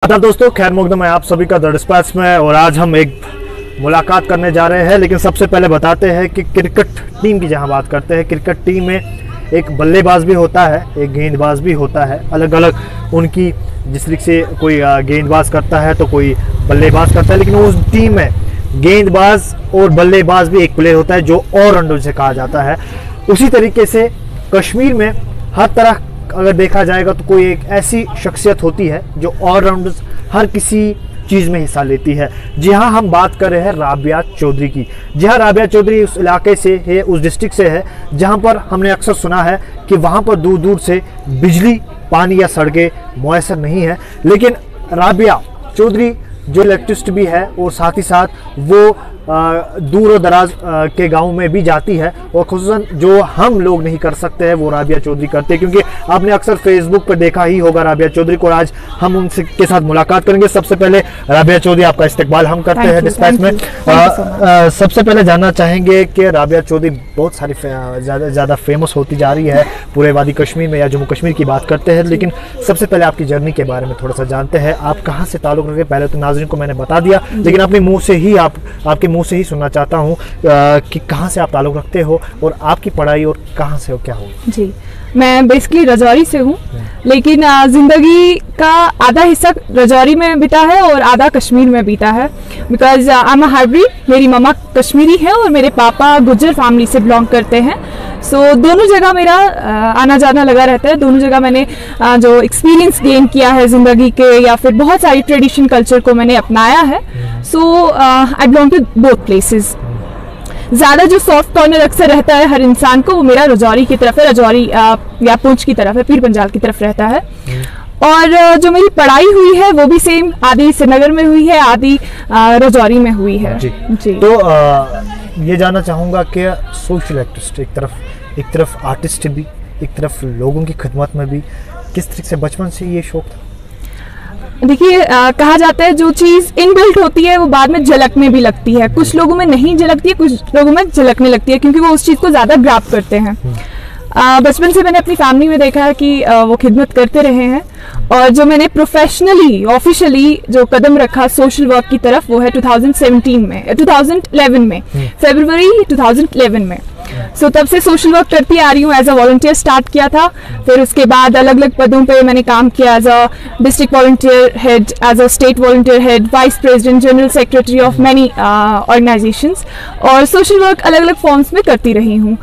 आदाब दोस्तों, खैर मुकदम है आप सभी का द डिस्पैच में। और आज हम एक मुलाकात करने जा रहे हैं, लेकिन सबसे पहले बताते हैं कि क्रिकेट टीम की जहां बात करते हैं, क्रिकेट टीम में एक बल्लेबाज भी होता है, एक गेंदबाज भी होता है। अलग अलग उनकी जिस तरीके से कोई गेंदबाज करता है तो कोई बल्लेबाज करता है, लेकिन उस टीम में गेंदबाज और बल्लेबाज भी एक प्लेयर होता है जो ऑलराउंडर से कहा जाता है। उसी तरीके से कश्मीर में हर तरह अगर देखा जाएगा तो कोई एक ऐसी शख्सियत होती है जो ऑलराउंडर्स हर किसी चीज़ में हिस्सा लेती है। जी हाँ, हम बात कर रहे हैं राबिया चौधरी की। जी हाँ, राबिया चौधरी उस इलाके से है, उस डिस्ट्रिक्ट से है जहाँ पर हमने अक्सर सुना है कि वहाँ पर दूर दूर से बिजली, पानी या सड़कें मुयसर नहीं है, लेकिन राबिया चौधरी जो इलेक्ट्रिसिटी भी है और साथ ही साथ वो दूर और दराज के गांव में भी जाती है, और खुसूसन जो हम लोग नहीं कर सकते हैं वो राबिया चौधरी करते हैं। क्योंकि आपने अक्सर फेसबुक पर देखा ही होगा राबिया चौधरी को। आज हम उनसे के साथ मुलाकात करेंगे। सबसे पहले राबिया चौधरी, आपका इस्तकबाल हम करते हैं डिस्पैच में। सबसे पहले जानना चाहेंगे कि राबिया चौधरी बहुत सारी ज़्यादा फेमस होती जा रही है पूरे वादी कश्मीर में या जम्मू कश्मीर की बात करते हैं, लेकिन सबसे पहले आपकी जर्नी के बारे में थोड़ा सा जानते हैं। आप कहाँ से ताल्लुक़ रखते हैं? पहले तो नाज़रीन को मैंने बता दिया, लेकिन अपने मुँह से ही आपके मुंह से ही सुनना चाहता हूँ कि कहाँ से आप ताल्लुक़ रखते हो और आपकी पढ़ाई और कहाँ से हो, क्या हो? जी, मैं बेसिकली रजौरी से हूँ, लेकिन ज़िंदगी का आधा हिस्सा रजौरी में बीता है और आधा कश्मीर में बीता है। Because I am a hybrid. मेरी मम्मा कश्मीरी है और मेरे पापा गुज्जर फैमिली से बिलोंग करते हैं। सो दोनों जगह मेरा आना जाना लगा रहता है। दोनों जगह मैंने जो एक्सपीरियंस गेन किया है ज़िंदगी के, या फिर बहुत सारी ट्रेडिशन कल्चर को मैंने अपनाया है। So I belong to both places. ज़्यादा जो सॉफ्ट कॉर्नर अक्सर रहता है हर इंसान को, वो मेरा रजौरी की तरफ है, रजौरी या पूंछ की तरफ है, पीर पंजाल की तरफ रहता है। और जो मेरी पढ़ाई हुई है वो भी सेम, आधी श्रीनगर में हुई है, आधी रजौरी में हुई है। जी। तो ये जानना चाहूँगा कि सोशल एक्टिविस्ट एक तरफ आर्टिस्ट भी, एक तरफ लोगों की खिदमत में भी, किस तरीके से बचपन से ये शौक था? देखिए, कहा जाता है जो चीज़ इनबिल्ट होती है वो बाद में झलकने भी लगती है। कुछ लोगों में नहीं झलकती है, कुछ लोगों में झलकने लगती है, क्योंकि वो उस चीज़ को ज़्यादा ग्रैब करते हैं। बचपन से मैंने अपनी फैमिली में देखा है कि वो खिदमत करते रहे हैं, और जो मैंने प्रोफेशनली ऑफिशियली जो कदम रखा सोशल वर्क की तरफ, वो है 2011 में, फरवरी 2011 में। सो तब से सोशल वर्क करती आ रही हूँ। एज अ वॉलंटियर स्टार्ट किया था, फिर उसके बाद अलग अलग पदों पे मैंने काम किया। As a district volunteer head, as a state volunteer head, vice president, general secretary of many organisations, और सोशल वर्क अलग अलग फॉर्म्स में करती रही हूँ।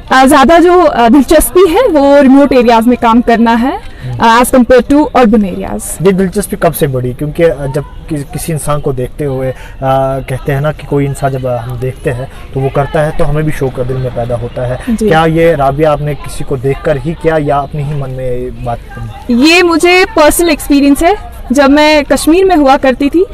ज़्यादा जो दिलचस्पी है वो रिमोट एरियाज में काम करना है as compare to urban areas. ये दिलचस्पी कब से बढ़ी? क्योंकि जब किसी इंसान को देखते हुए कहते हैं ना कि कोई इंसान जब हम देखते हैं तो वो करता है तो हमें भी शौक दिल में पैदा होता है। क्या ये राबिया आपने किसी को देखकर ही किया या अपने ही मन में बात करी? ये मुझे पर्सनल एक्सपीरियंस है। जब मैं कश्मीर में हुआ करती थी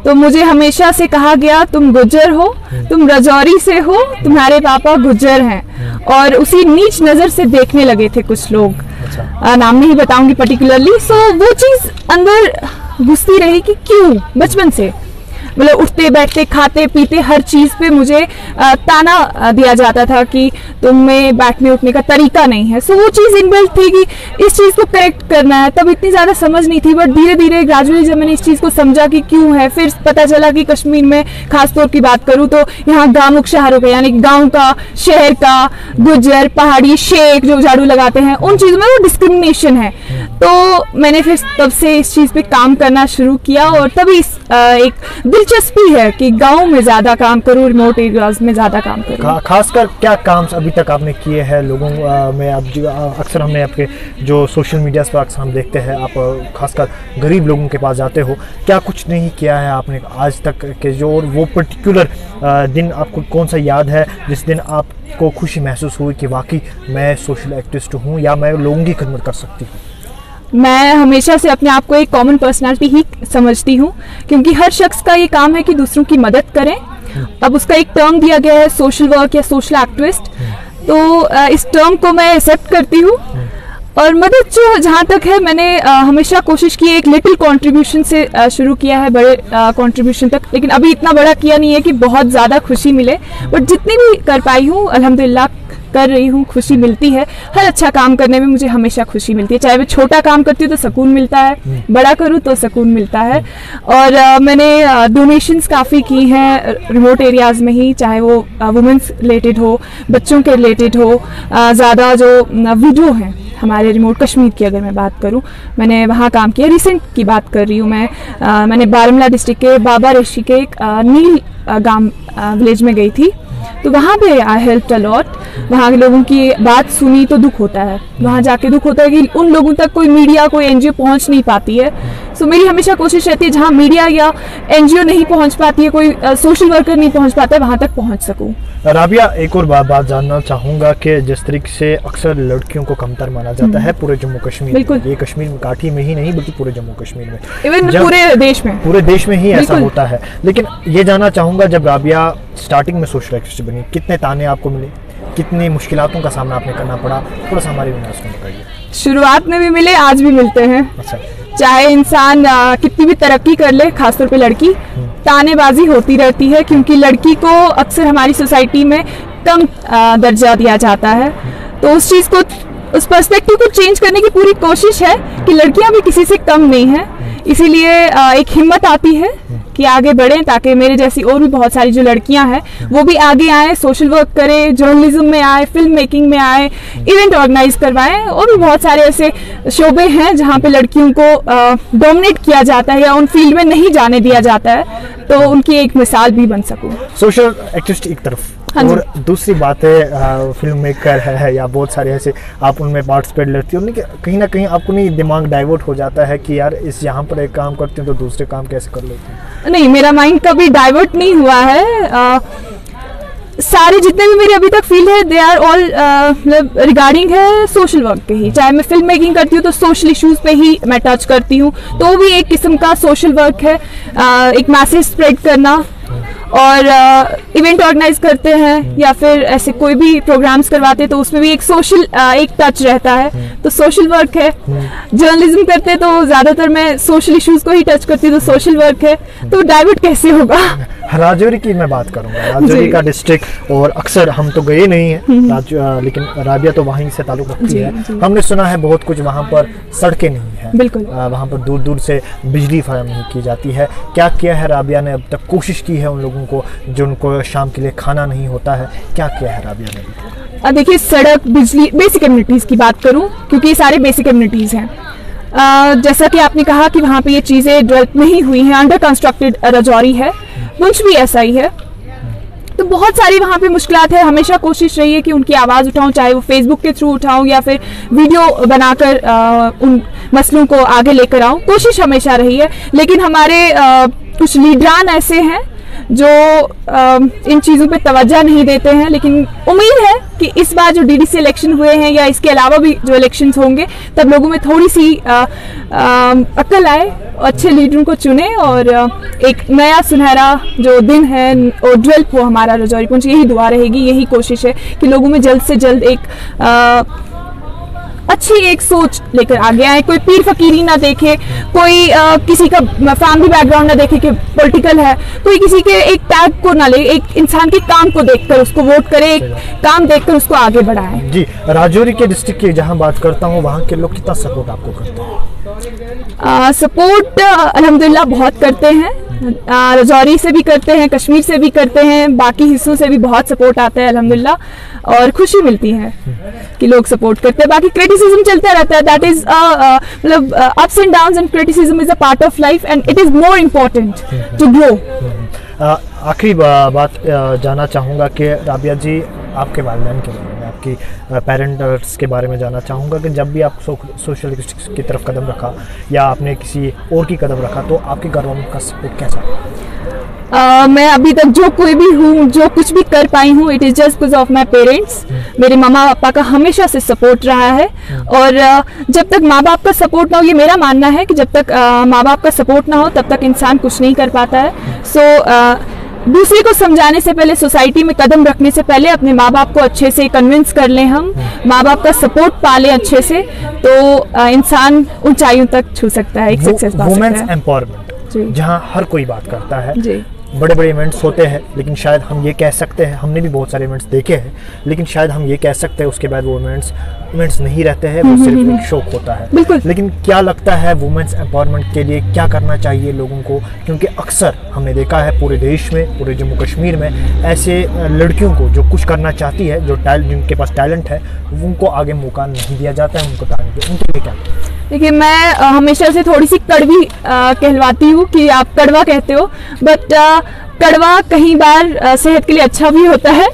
तो मुझे हमेशा से कहा गया, तुम गुज्जर हो, तुम रजौरी से हो, तुम्हारे पापा गुज्जर हैं, और उसी नीच नज़र से देखने लगे थे कुछ लोग। नाम नहीं बताऊंगी पर्टिकुलरली। सो वो चीज़ अंदर घुसती रही कि क्यों, बचपन से मतलब उठते बैठते खाते पीते हर चीज़ पे मुझे ताना दिया जाता था कि तुम में बैठने उठने का तरीका नहीं है। सो वो चीज़ इनबिल्ट थी कि इस चीज़ को करेक्ट करना है। तब इतनी ज़्यादा समझ नहीं थी, बट धीरे धीरे ग्रेजुअली जब मैंने इस चीज़ को समझा कि क्यों है, फिर पता चला कि कश्मीर में खासतौर की बात करूँ तो यहाँ गाँव शहरों का, यानी गाँव का, शहर का, गुज्जर, पहाड़ी, शेख जो झाड़ू लगाते हैं, उन चीज़ों में वो डिस्क्रिमिनेशन है। तो मैंने फिर तब से इस चीज़ पे काम करना शुरू किया, और तभी एक दिलचस्पी है कि गांव में ज़्यादा काम करूँ, रिमोट एरियाज में ज़्यादा काम करूँ। खासकर क्या काम अभी तक आपने किए हैं लोगों में? आप अक्सर हमें आपके जो सोशल मीडिया पर अक्सर हम देखते हैं, आप खासकर गरीब लोगों के पास जाते हो, क्या कुछ नहीं किया है आपने आज तक के जो, और वो पर्टिकुलर दिन आपको कौन सा याद है जिस दिन आपको खुशी महसूस हुई कि वाकई मैं सोशल एक्टिविस्ट हूँ या मैं लोगों की खिदमत कर सकती हूँ? मैं हमेशा से अपने आप को एक कॉमन पर्सनालिटी ही समझती हूँ, क्योंकि हर शख्स का ये काम है कि दूसरों की मदद करें। अब उसका एक टर्म दिया गया है सोशल वर्क या सोशल एक्टिविस्ट, तो इस टर्म को मैं एक्सेप्ट करती हूँ। और मदद जो जहाँ तक है, मैंने हमेशा कोशिश की एक लिटिल कंट्रीब्यूशन से शुरू किया है बड़े कंट्रीब्यूशन तक, लेकिन अभी इतना बड़ा किया नहीं है कि बहुत ज़्यादा खुशी मिले, बट जितनी भी कर पाई हूँ अल्हम्दुलिल्लाह कर रही हूँ खुशी मिलती है। हर अच्छा काम करने में मुझे हमेशा खुशी मिलती है, चाहे मैं छोटा काम करती हूँ तो सुकून मिलता है, बड़ा करूँ तो सुकून मिलता है। और मैंने डोनेशंस काफ़ी की हैं रिमोट एरियाज़ में ही, चाहे वो वुमेंस रिलेटेड हो, बच्चों के रिलेटेड हो। ज़्यादा जो विडो हैं हमारे रिमोट कश्मीर की अगर मैं बात करूं, मैंने वहाँ काम किया। रिसेंट की बात कर रही हूँ मैंने बारामूला डिस्ट्रिक्ट के बाबा रेशी के एक नील गांव विलेज में गई थी, तो वहाँ पे आई हेल्प अ लॉट। वहाँ के लोगों की बात सुनी तो दुख होता है, वहाँ जाके दुख होता है कि उन लोगों तक कोई मीडिया कोई एनजीओ पहुँच नहीं पाती है। सो मेरी हमेशा कोशिश रहती है जहाँ मीडिया या एनजीओ नहीं पहुँच पाती है, कोई सोशल वर्कर नहीं पहुँच पाता है, वहाँ तक पहुँच सकूँ। राबिया, एक और बात जानना चाहूँगा कि जिस तरीके से अक्सर लड़कियों को कमतर माना जाता है पूरे जम्मू कश्मीर में, ये कश्मीर में काठी में ही नहीं बल्कि पूरे जम्मू कश्मीर में, इवन पूरे देश में ही ऐसा होता है। लेकिन ये जानना चाहूँगा, जब राबिया स्टार्टिंग में सोशल एक्टिविस्ट बनी, कितने ताने आपको मिले, कितनी मुश्किलातों का सामना आपने करना पड़ा, थोड़ा सा हमारे व्यूअर्स को बताइए। शुरुआत में भी मिले, आज भी मिलते हैं। अच्छा। चाहे इंसान कितनी भी तरक्की कर ले, खासतौर पे लड़की, तानेबाजी होती रहती है, क्योंकि लड़की को अक्सर हमारी सोसाइटी में कम दर्जा दिया जाता है। तो उस चीज़ को, उस पर्सपेक्टिव को चेंज करने की पूरी कोशिश है कि लड़कियां भी किसी से कम नहीं हैं। इसीलिए एक हिम्मत आती है कि आगे बढ़ें, ताकि मेरे जैसी और भी बहुत सारी जो लड़कियां हैं वो भी आगे आए, सोशल वर्क करें, जर्नलिज्म में आए, फिल्म मेकिंग में आए, इवेंट ऑर्गेनाइज करवाएं। और भी बहुत सारे ऐसे शोबे हैं जहां पे लड़कियों को डोमिनेट किया जाता है या उन फील्ड में नहीं जाने दिया जाता है, तो उनकी एक मिसाल भी बन सकूं। सोशल एक्टिविस्ट एक तरफ, और दूसरी बात है फिल्म मेकर है या बहुत सारे ऐसे आप उनमें पार्टिसिपेट लेती हो, कहीं ना कहीं आपको नहीं दिमाग डाइवर्ट हो जाता है कि यार इस यहाँ पर एक काम करती हूँ तो दूसरे काम कैसे कर लेती हूँ? नहीं, मेरा माइंड कभी डाइवर्ट नहीं हुआ है। सारे जितने भी मेरे अभी तक फील्ड है दे आर ऑल मतलब रिगार्डिंग है सोशल वर्क के ही। चाहे मैं फिल्म मेकिंग करती हूँ तो सोशल इश्यूज पे ही मैं टच करती हूँ, तो भी एक किस्म का सोशल वर्क है। एक मैसेज स्प्रेड करना, और इवेंट ऑर्गेनाइज करते हैं या फिर ऐसे कोई भी प्रोग्राम्स करवाते हैं तो उसमें भी एक सोशल एक टच रहता है, तो सोशल वर्क है। जर्नलिज्म करते हैं तो ज़्यादातर मैं सोशल इश्यूज को ही टच करती हूँ, तो सोशल वर्क है। तो डाइवर्ट कैसे होगा? राजौरी की मैं बात करूँगा, राजौरी का डिस्ट्रिक्ट, और अक्सर हम तो गए नहीं हैं लेकिन राबिया तो वहीं से ताल्लुक़ रखती है। हमने सुना है बहुत कुछ वहाँ पर सड़कें नहीं हैं, बिल्कुल वहाँ पर दूर दूर से बिजली फराहम नहीं की जाती है। क्या किया है राबिया ने अब तक? कोशिश की है उन लोगों को जो उनको शाम के लिए खाना नहीं होता है, क्या किया है राबिया ने? देखिए, सड़क, बिजली, बेसिक कम्युनिटीज़ की बात करूं, क्योंकि ये सारे बेसिक कम्युनिटीज़ हैं। जैसा कि आपने कहा कि वहाँ पे ये चीज़ें डेवलप नहीं हुई हैं, अंडर कंस्ट्रक्टेड राजौरी है, पुंछ भी ऐसा ही है। तो बहुत सारी वहाँ पे मुश्किलात है। हमेशा कोशिश रही है कि उनकी आवाज़ उठाऊं, चाहे वो फेसबुक के थ्रू उठाऊं या फिर वीडियो बनाकर उन मसलों को आगे लेकर आऊं, कोशिश हमेशा रही है। लेकिन हमारे कुछ लीडरान ऐसे हैं जो इन चीज़ों पे तवज्जो नहीं देते हैं। लेकिन उम्मीद है कि इस बार जो डीडीसी इलेक्शन हुए हैं या इसके अलावा भी जो इलेक्शंस होंगे, तब लोगों में थोड़ी सी अक्ल आए, अच्छे लीडरों को चुने और एक नया सुनहरा जो दिन है और डेवलप हो हमारा राजौरी पुंछ। यही दुआ रहेगी, यही कोशिश है कि लोगों में जल्द से जल्द एक अच्छी एक सोच लेकर आगे आए। कोई पीर फकीरी ना देखे, कोई किसी का फैमिली बैकग्राउंड ना देखे कि पॉलिटिकल है, कोई किसी के एक टैग को ना ले, एक इंसान के काम को देखकर उसको वोट करे, एक काम देखकर उसको आगे बढ़ाए। जी, राजौरी के डिस्ट्रिक्ट की जहां बात करता हूं, वहां के लोग कितना सपोर्ट आपको करते हैं? सपोर्ट अल्हम्दुलिल्लाह बहुत करते हैं। राजौरी से भी करते हैं, कश्मीर से भी करते हैं, बाकी हिस्सों से भी बहुत सपोर्ट आता है अल्हम्दुलिल्लाह, और खुशी मिलती है कि लोग सपोर्ट करते हैं। बाकी क्रिटिसिज्म चलता रहता है, दैट इज मतलब ups and downs, and criticism is a part of life and it is more important to grow. आखिरी बात जानना चाहूँगा कि राबिया जी, आपके वालिदैन के बारे में, आपकी पेरेंट्स के बारे में जानना चाहूँगा कि जब भी आप सोशल एक्टिविस्ट की तरफ कदम रखा या आपने किसी और की कदम रखा, तो आपके घर वालों का सपोर्ट कैसा? मैं अभी तक जो कोई भी हूँ, जो कुछ भी कर पाई हूँ, it is just because of my parents. मेरे मामा पापा का हमेशा से सपोर्ट रहा है, और जब तक माँ बाप का सपोर्ट ना हो, ये मेरा मानना है कि जब तक माँ बाप का सपोर्ट ना हो तब तक इंसान कुछ नहीं कर पाता है। सो दूसरे को समझाने से पहले, सोसाइटी में कदम रखने से पहले अपने माँ बाप को अच्छे से कन्विंस कर लें, हम माँ बाप का सपोर्ट पा लें अच्छे से, तो इंसान ऊंचाइयों तक छू सकता है, एक सक्सेस पा सकता है। वुमेन्स एम्पावरमेंट, जहाँ हर कोई बात करता है, बड़े बड़े इवेंट्स होते हैं, लेकिन शायद हम ये कह सकते हैं, हमने भी बहुत सारे इवेंट्स देखे हैं, लेकिन शायद हम ये कह सकते हैं उसके बाद वो इवेंट्स नहीं रहते हैं, वो सिर्फ एक शौक होता है। लेकिन क्या लगता है वुमेन्स एम्पावरमेंट के लिए क्या करना चाहिए लोगों को? क्योंकि अक्सर हमने देखा है पूरे देश में, पूरे जम्मू कश्मीर में ऐसे लड़कियों को जो कुछ करना चाहती है, जो जिनके पास टैलेंट है, उनको आगे मौका नहीं दिया जाता है, उनको उनके लिए क्या? देखिए, मैं हमेशा से थोड़ी सी कड़वी कहलवाती हूँ कि आप कड़वा कहते हो, बट कड़वा कई बार सेहत के लिए अच्छा भी होता है।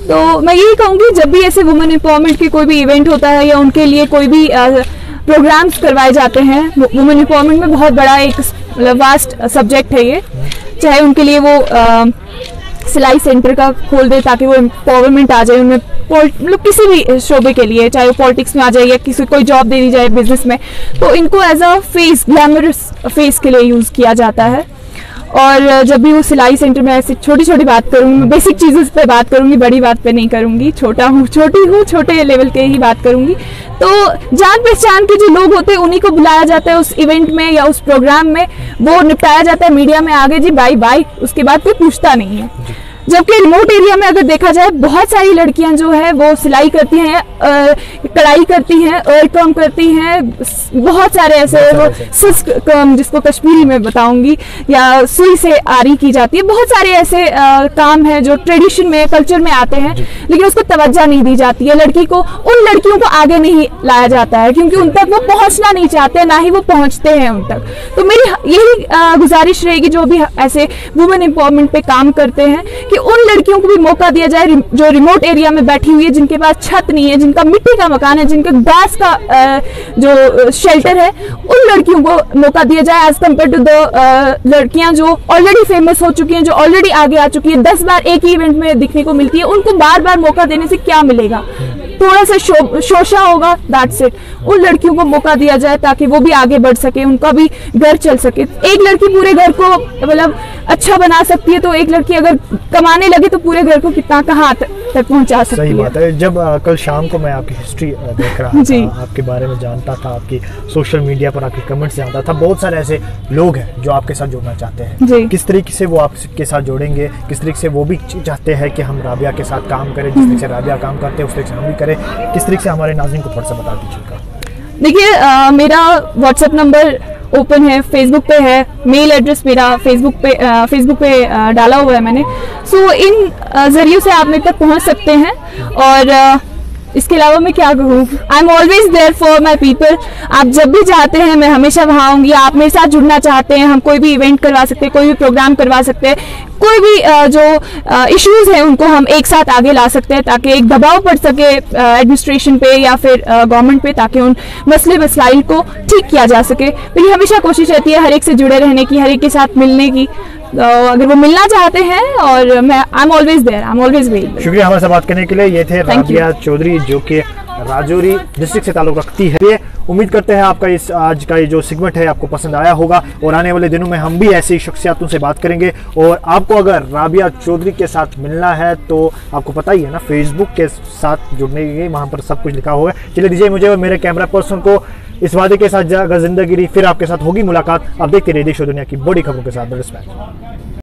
तो मैं यही कहूँगी, जब भी ऐसे वुमेन एम्पावरमेंट के कोई भी इवेंट होता है या उनके लिए कोई भी प्रोग्राम्स करवाए जाते हैं, वुमेन एम्पावरमेंट में बहुत बड़ा एक वास्ट सब्जेक्ट है ये, चाहे उनके लिए वो सिलाई सेंटर का खोल दे ताकि वो एम्पावरमेंट आ जाए उनमें, मतलब किसी भी शोबे के लिए, चाहे वो पॉलिटिक्स में आ जाए या किसी कोई जॉब दे दी जाए बिजनेस में, तो इनको as a face, glamorous face के लिए यूज़ किया जाता है। और जब भी वो सिलाई सेंटर में ऐसी छोटी छोटी बात करूँगी, मैं बेसिक चीज़ों पे बात करूँगी, बड़ी बात पे नहीं करूँगी, छोटे लेवल के ही बात करूँगी। तो जान पहचान के जो लोग होते हैं उन्हीं को बुलाया जाता है उस इवेंट में या उस प्रोग्राम में, वो निपटाया जाता है मीडिया में आगे, जी बाय बाय, उसके बाद कोई पूछता नहीं है। जबकि रिमोट एरिया में अगर देखा जाए, बहुत सारी लड़कियां जो है वो सिलाई करती हैं, कढ़ाई करती हैं, काम करती हैं, बहुत सारे ऐसे वो जिसको कश्मीरी में बताऊंगी, या सुई से आरी की जाती है, बहुत सारे ऐसे काम हैं जो ट्रेडिशन में, कल्चर में आते हैं, लेकिन उसको तवज्जो नहीं दी जाती है। लड़की को, उन लड़कियों को आगे नहीं लाया जाता है क्योंकि उन तक वो पहुंचना नहीं चाहते, ना ही वो पहुंचते हैं उन तक। तो मेरी यही गुजारिश रहेगी जो भी ऐसे वुमेन एम्पावरमेंट पे काम करते हैं कि उन लड़कियों को भी मौका दिया जाए जो रिमोट एरिया में बैठी हुई है, जिनके पास छत नहीं है, जिनका मिट्टी का मकान है, जिनके बांस का जो शेल्टर है, उन लड़कियों को मौका दिया जाए एज कम्पेयर टू द लड़कियां जो ऑलरेडी फेमस हो चुकी हैं, जो ऑलरेडी आगे आ चुकी है, 10 बार एक ही इवेंट में दिखने को मिलती है। उनको बार बार मौका देने से क्या मिलेगा? थोड़ा सा शोषा होगा, दैट्स इट। उन लड़कियों को मौका दिया जाए ताकि वो भी आगे बढ़ सके, उनका भी घर चल सके। एक लड़की पूरे घर को मतलब अच्छा बना सकती है, तो एक लड़की अगर कमाने लगे तो पूरे घर को कितना कहाँ तक पहुंचा सकती है। सही बात है। जब कल शाम को मैं आपकी हिस्ट्री देख रहा था, आपके बारे में जानता था, आपकी सोशल मीडिया पर आपके कमेंट्स जानता था, बहुत सारे ऐसे लोग हैं जो आपके साथ जुड़ना चाहते हैं। किस तरीके से वो आपके साथ जोड़ेंगे, किस तरीके से वो भी चाहते हैं कि हम राबिया के साथ काम करें, जिस तरीके से राबिया काम करते हैं उस तरीके से हम भी करें, किस तरीके से हमारे नाज़रीन को थोड़ा सा बता दीजिएगा। देखिए, मेरा व्हाट्सएप नंबर ओपन है, फेसबुक पे है, मेल एड्रेस मेरा फेसबुक पे डाला हुआ है मैंने। सो इन जरिए से आप मेरे तक पहुंच सकते हैं। और इसके अलावा मैं क्या कहूँ, I am always there for my people. आप जब भी चाहते हैं मैं हमेशा वहाँ आऊँगी। आप मेरे साथ जुड़ना चाहते हैं, हम कोई भी इवेंट करवा सकते हैं, कोई भी प्रोग्राम करवा सकते हैं, कोई भी जो इश्यूज हैं उनको हम एक साथ आगे ला सकते हैं ताकि एक दबाव पड़ सके एडमिनिस्ट्रेशन पे या फिर गवर्नमेंट पे, ताकि उन मसले मसाइल को ठीक किया जा सके। मेरी हमेशा कोशिश रहती है हर एक से जुड़े रहने की, हर एक के साथ मिलने की। अगर वो मिलना चाहते हैं, और मैं I am always there, I am always waiting. शुक्रिया हमारे साथ बात करने के लिए। ये थे राबिया चौधरी जो कि राजौरी डिस्ट्रिक्ट से ताल्लुक़ रखती है। उम्मीद करते हैं आपका इस आज का ये जो सेगमेंट है आपको पसंद आया होगा, और आने वाले दिनों में हम भी ऐसी शख्सियतों से बात करेंगे। और आपको अगर राबिया चौधरी के साथ मिलना है तो आपको पता ही है ना, फेसबुक के साथ जुड़ने के वहाँ पर सब कुछ लिखा हुआ है। चलिए दीजिए मुझे और मेरे कैमरा पर्सन को इस वादे के साथ, अगर जिंदगी रही फिर आपके साथ होगी मुलाकात। आप देखते रहिए देश और दुनिया की बड़ी खबरों के साथ।